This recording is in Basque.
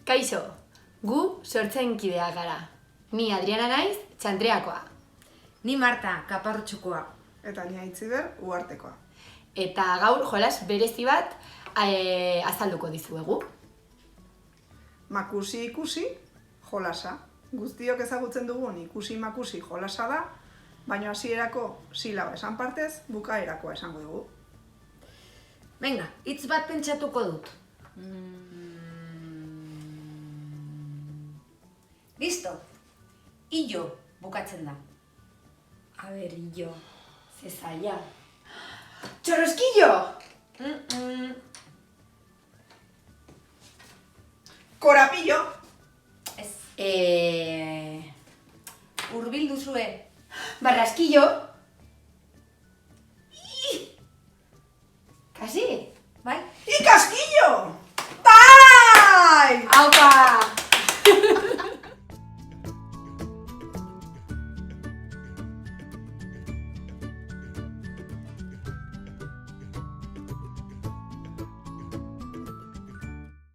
Kaixo, gu sortzainkideak gara. Ni Adriana naiz, Txantreakoa. Ni Marta, Kaparrotxukoa. Eta ni Aitziber, Uhartekoa. Eta gaur jolas berezi bat azalduko dizuegu. Makusi ikusi, jolasa. Guztiok ezagutzen dugun ikusi-makusi jolasa da, baina hasierako silaba esan partez, bukaerakoa esango dugu. Venga, hitz bat pentsatuko dut. Listo. Illo bukatzen da. A ber, illo. Zezaia. Txoroskillo! Korapillo! Ez. Hurbil duzue. Barraskillo! Kasi? Bai? Ika!